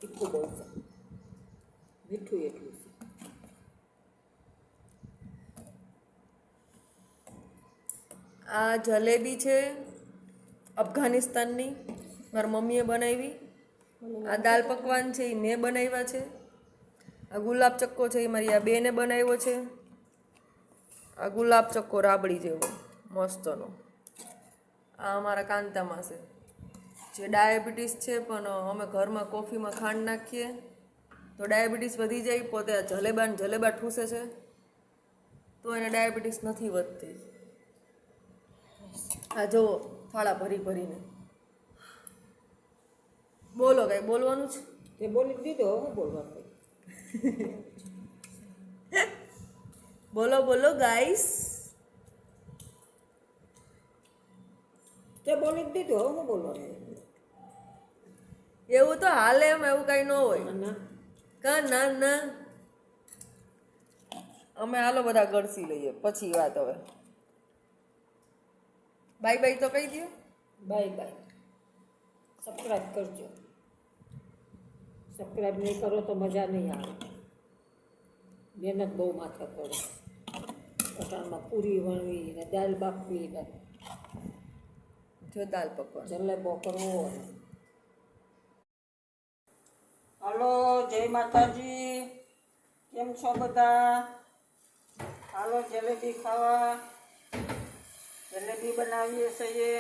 તીખું બહુ છે, મીઠું એટલું છે. આ જલેબી છે અફઘાનિસ્તાનની, મારી મમ્મીએ બનાવી. આ દાલ પકવાન છે એ મેં બનાવ્યા છે. આ ગુલાબ ચક્કો છે એ મારી આ બેને બનાવ્યો છે. આ ગુલાબ ચક્કો રાબડી જેવો મસ્તનો. આ અમારા કાંતામાં છે, જે ડાયાબિટીસ છે પણ અમે ઘરમાં કોફીમાં ખાંડ નાખીએ તો ડાયાબિટીસ વધી જાય. પોતે આ જલેબા ઠૂસે છે તો એને ડાયાબિટીસ નથી વધતી. આ જુઓ થાળા ભરી ભરીને. બોલો કાંઈ બોલવાનું છે? તે બોલી દીધો, હું બોલવાનું? બોલો બોલો ગાઈસ. તે બોલી દીધું, હું બોલવાનું? એવું તો હાલે એમ, એવું કાંઈ ન હોય. ના ના ના, અમે હાલો બધા ગળસી લઈએ પછી વાત. હવે બાય બાય તો કહી દો. Bye bye. સબસ્ક્રાઈબ કરજો. સબસ્ક્રાઈબ નહીં કરો તો મજા નહીં આવે. મહેનત બહુ માથે પડે. કટાણમાં પૂરી વણવી ને દાળ બાફવી ને જો દાલ પકવાન જલેબો કરવો. હાલો, જય માતાજી. કેમ છો બધા? હાલો જલેબી ખાવા. જલેબી બનાવીએ છીએ.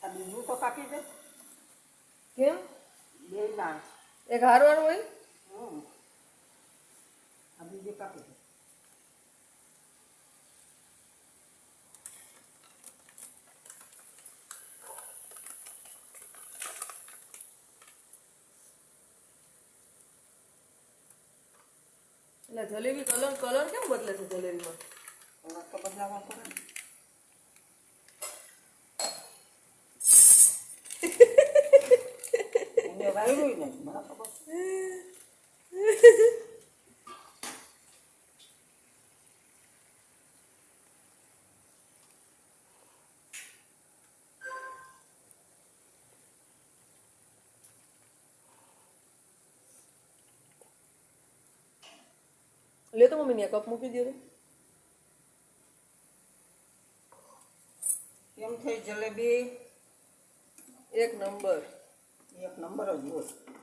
આ બીજું તો કાપી દે. કેમ? બે ના. એક હારવાનું હોય. આ બીજું કાપી દે. એટલે જલેબી કલર કેમ બદલે છે જલેબીમાં? થોડાક તો બદલાવા પડે ને. એને વાયરું ને મને ખબર. લે તો મમ્મી ને કપ મૂકી દે. કેમ થઈ જલેબી? એક નંબર. એક નંબર જ હોય.